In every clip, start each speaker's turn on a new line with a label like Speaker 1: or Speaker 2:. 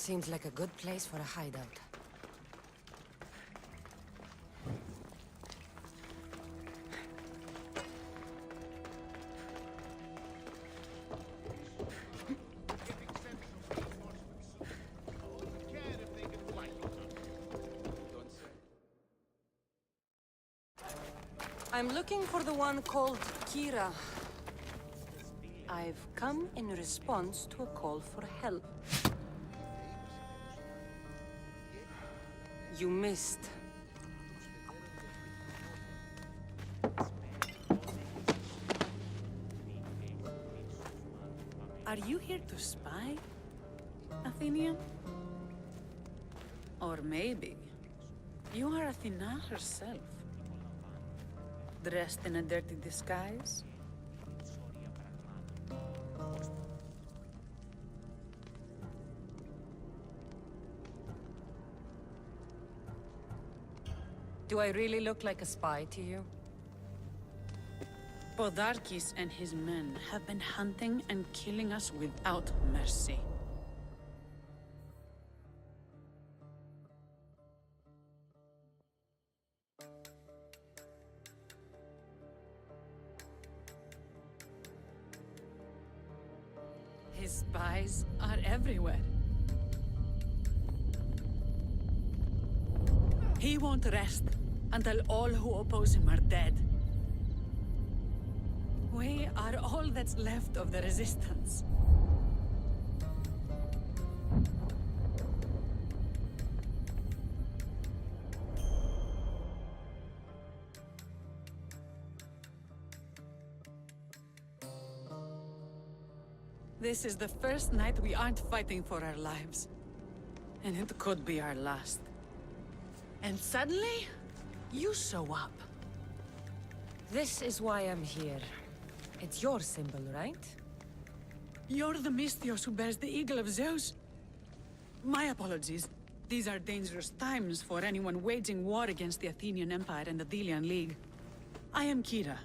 Speaker 1: Seems like a good place for a hideout. I'm looking for the one called Kira. I've come in response to a call for help. You missed.
Speaker 2: Are you here to spy, Athenian? Or maybe you are Athena herself, dressed in a dirty disguise?
Speaker 1: Do I really look like a spy to you?
Speaker 2: Podarkis and his men have been hunting and killing us without mercy. His spies are everywhere. He won't rest until all who oppose him are dead. We are all that's left of the resistance. This is the first night we aren't fighting for our lives. And it could be our last. And suddenly, you show up.
Speaker 1: This is why I'm here. It's your symbol, right?
Speaker 2: You're the Mystios who bears the eagle of Zeus. My apologies. These are dangerous times for anyone waging war against the Athenian Empire and the Delian League. I am Kira.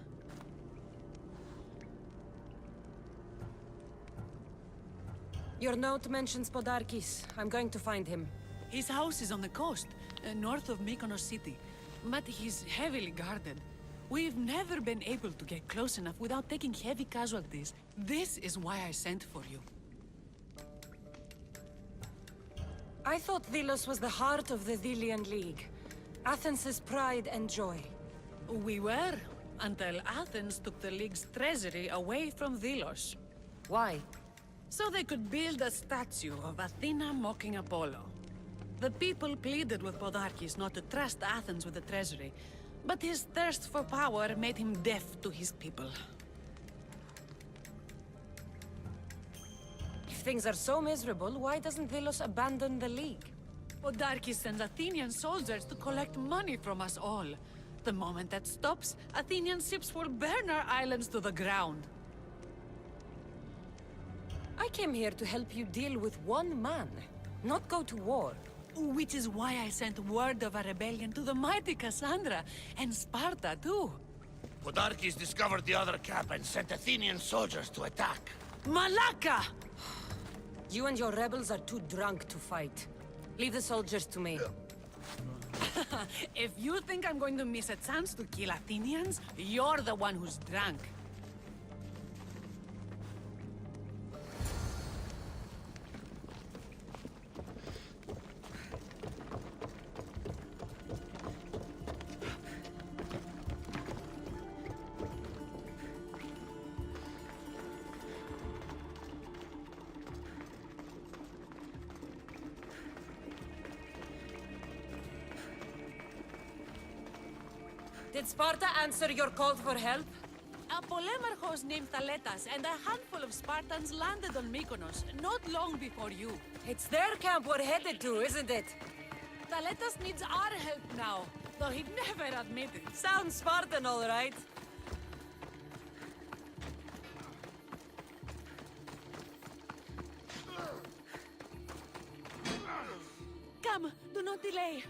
Speaker 1: Your note mentions Podarkis. I'm going to find him.
Speaker 2: His house is on the coast, north of Mykonos city. But he's heavily guarded. We've never been able to get close enough without taking heavy casualties. This is why I sent for you.
Speaker 1: I thought Delos was the heart of the Delian League. Athens' pride and joy.
Speaker 2: We were, until Athens took the League's treasury away from Delos.
Speaker 1: Why?
Speaker 2: So they could build a statue of Athena mocking Apollo. The people pleaded with Podarkis not to trust Athens with the treasury, but his thirst for power made him deaf to his people.
Speaker 1: If things are so miserable, why doesn't Delos abandon the League?
Speaker 2: Podarkis sends Athenian soldiers to collect money from us all. The moment that stops, Athenian ships will burn our islands to the ground.
Speaker 1: I came here to help you deal with one man, not go to war.
Speaker 2: Which is why I sent word of a rebellion to the mighty Cassandra, and Sparta too.
Speaker 3: Podarkis discovered the other camp and sent Athenian soldiers to attack.
Speaker 2: Malaka!
Speaker 1: You and your rebels are too drunk to fight. Leave the soldiers to me.
Speaker 2: If you think I'm going to miss a chance to kill Athenians, you're the one who's drunk.
Speaker 1: Did Sparta answer your call for help?
Speaker 2: A polemarchos named Thaletas and a handful of Spartans landed on Mykonos not long before you.
Speaker 1: It's their camp we're headed to, isn't it?
Speaker 2: Thaletas needs our help now, though he'd never admit it.
Speaker 1: Sounds Spartan, all right.
Speaker 2: Come, do not delay.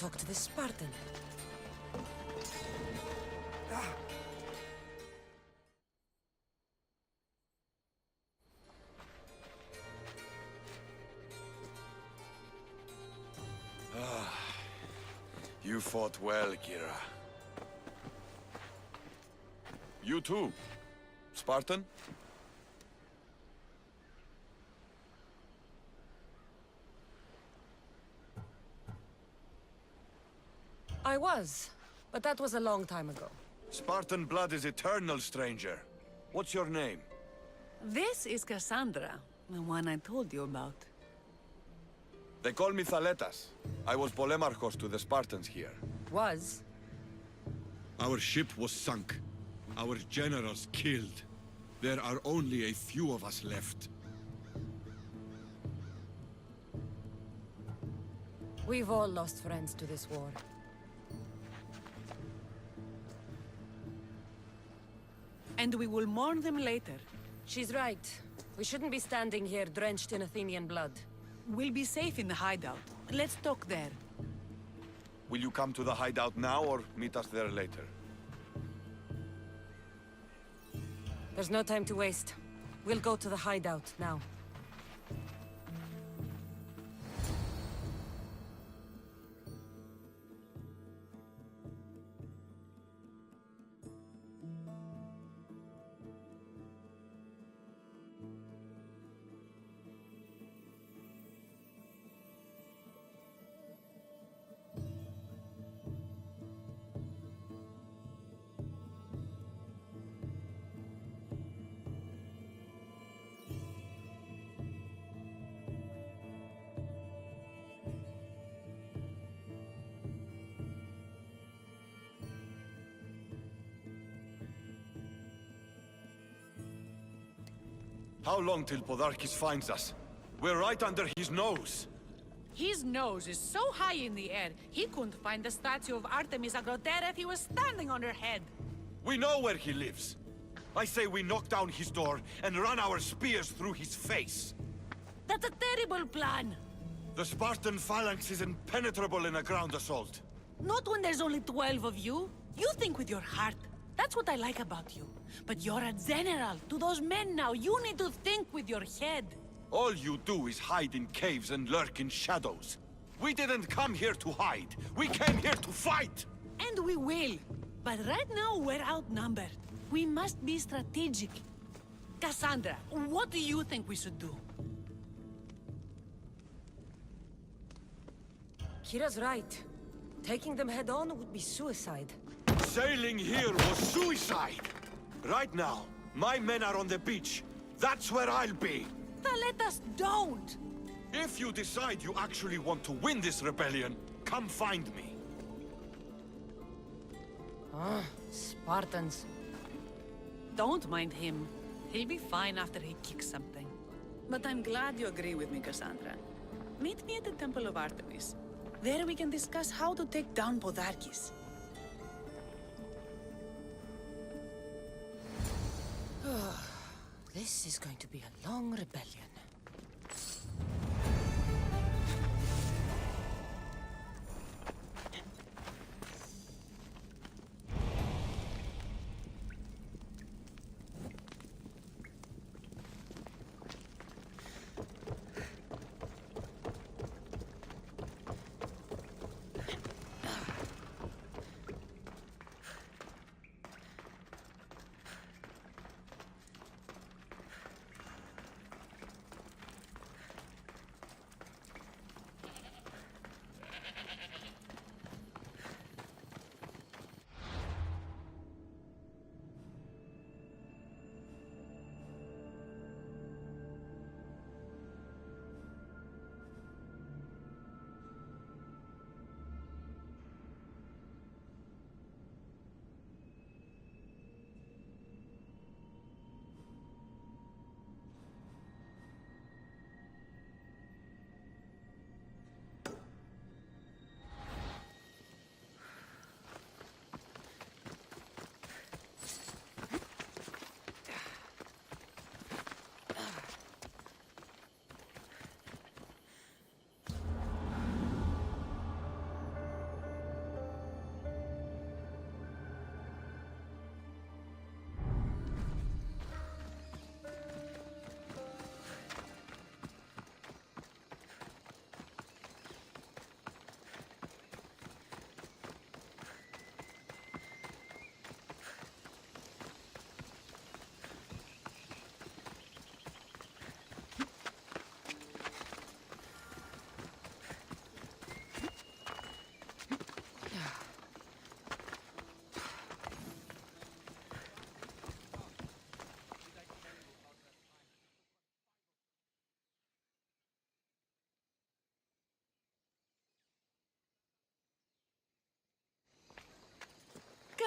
Speaker 1: talk to the Spartan.
Speaker 4: You fought well, Kira. You too. Spartan?
Speaker 1: I was, but that was a long time ago.
Speaker 4: Spartan blood is eternal, stranger. What's your name?
Speaker 2: This is Cassandra, the one I told you about.
Speaker 4: They call me Thaletas. I was Polemarchos to the Spartans here.
Speaker 1: Was?
Speaker 5: Our ship was sunk. Our generals killed. There are only a few of us left.
Speaker 1: We've all lost friends to this war.
Speaker 2: And we will mourn them later.
Speaker 1: She's right. We shouldn't be standing here drenched in Athenian blood.
Speaker 2: We'll be safe in the hideout. Let's talk there.
Speaker 4: Will you come to the hideout now or meet us there later?
Speaker 1: There's no time to waste. We'll go to the hideout now.
Speaker 4: How long till Podarkis finds us? We're right under his nose.
Speaker 2: His nose is so high in the air, he couldn't find the statue of Artemis Agrotera if he was standing on her head.
Speaker 4: We know where he lives. I say we knock down his door and run our spears through his face.
Speaker 2: That's a terrible plan.
Speaker 4: The Spartan phalanx is impenetrable in a ground assault.
Speaker 2: Not when there's only 12 of you. You think with your heart. That's what I like about you. But you're a general. To those men now, you need to think with your head.
Speaker 4: All you do is hide in caves and lurk in shadows. We didn't come here to hide. We came here to fight!
Speaker 2: And we will. But right now, we're outnumbered. We must be strategic. Cassandra, what do you think we should do?
Speaker 1: Kira's right. Taking them head on would be suicide.
Speaker 4: Sailing here was suicide! Right now, my men are on the beach. That's where I'll be.
Speaker 2: Let us don't!
Speaker 4: If you decide you actually want to win this rebellion, come find me.
Speaker 1: Spartans.
Speaker 2: Don't mind him. He'll be fine after he kicks something. But I'm glad you agree with me, Cassandra. Meet me at the Temple of Artemis. There we can discuss how to take down Podarkis.
Speaker 1: This is going to be a long rebellion.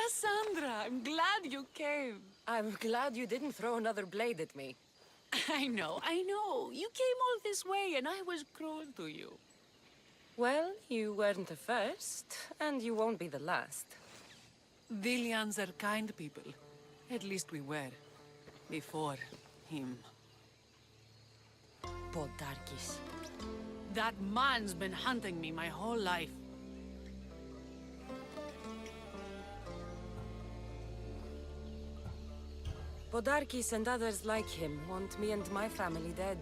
Speaker 2: Cassandra, I'm glad you came.
Speaker 1: I'm glad you didn't throw another blade at me.
Speaker 2: I know. You came all this way and I was cruel to you.
Speaker 1: Well, you weren't the first, and you won't be the last.
Speaker 2: Villians are kind people. At least we were. Before him.
Speaker 1: Podarkis.
Speaker 2: That man's been hunting me my whole life.
Speaker 1: Podarkis and others like him want me and my family dead.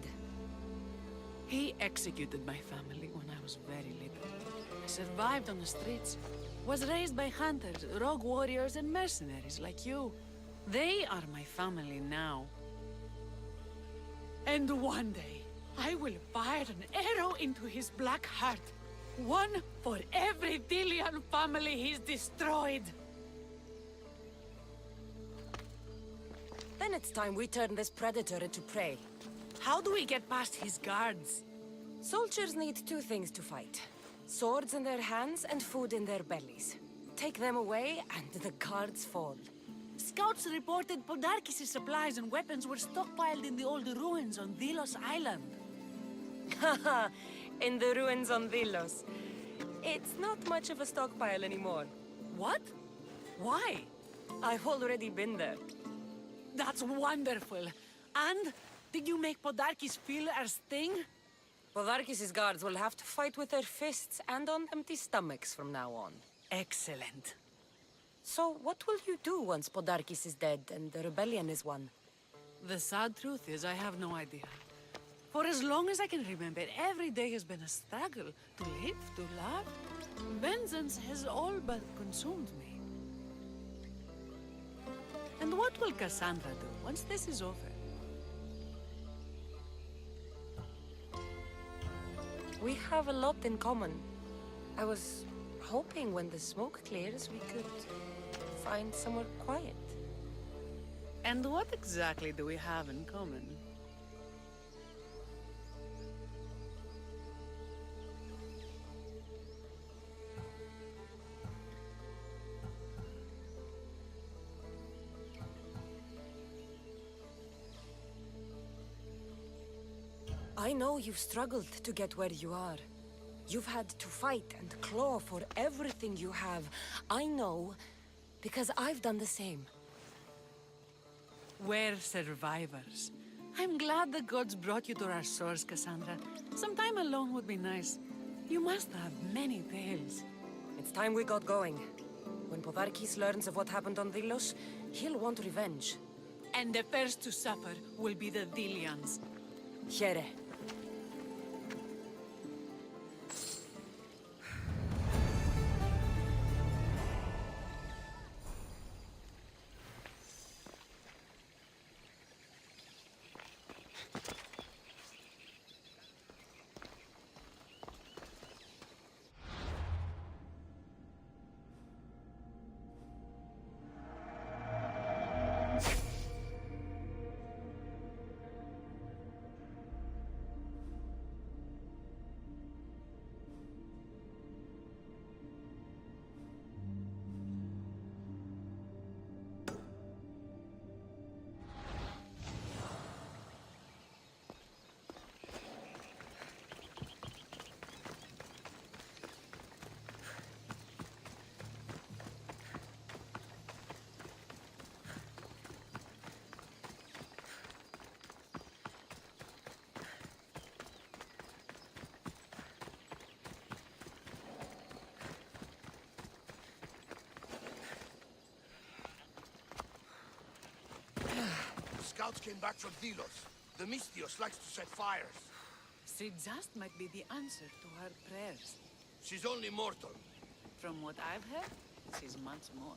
Speaker 2: He executed my family when I was very little. I survived on the streets. Was raised by hunters, rogue warriors, and mercenaries like you. They are my family now. And one day, I will fire an arrow into his black heart. One for every Dillian family he's destroyed.
Speaker 1: Then it's time we turn this predator into prey.
Speaker 2: How do we get past his guards?
Speaker 1: Soldiers need two things to fight. Swords in their hands and food in their bellies. Take them away, and the guards fall.
Speaker 2: Scouts reported Podarkis' supplies and weapons were stockpiled in the old ruins on Delos Island.
Speaker 1: Haha, in the ruins on Delos. It's not much of a stockpile anymore.
Speaker 2: What? Why?
Speaker 1: I've already been there.
Speaker 2: That's wonderful. And did you make Podarkis feel our sting?
Speaker 1: Podarkis' guards will have to fight with their fists and on empty stomachs from now on.
Speaker 2: Excellent.
Speaker 1: So what will you do once Podarkis is dead and the rebellion is won?
Speaker 2: The sad truth is I have no idea. For as long as I can remember, every day has been a struggle to live, to love. Vengeance has all but consumed me. And what will Cassandra do once this is over?
Speaker 1: We have a lot in common. I was hoping when the smoke clears we could find somewhere quiet.
Speaker 2: And what exactly do we have in common?
Speaker 1: I know you've struggled to get where you are. You've had to fight and claw for everything you have. I know, because I've done the same.
Speaker 2: We're survivors. I'm glad the gods brought you to our source, Cassandra. Some time alone would be nice. You must have many tales.
Speaker 1: It's time we got going. When Podarkis learns of what happened on Delos, he'll want revenge.
Speaker 2: And the first to suffer will be the Dillians.
Speaker 1: Here.
Speaker 3: Scouts came back from Delos. The Mystios likes to set fires.
Speaker 2: Sijast might be the answer to her prayers.
Speaker 3: She's only mortal.
Speaker 2: From what I've heard, she's much more.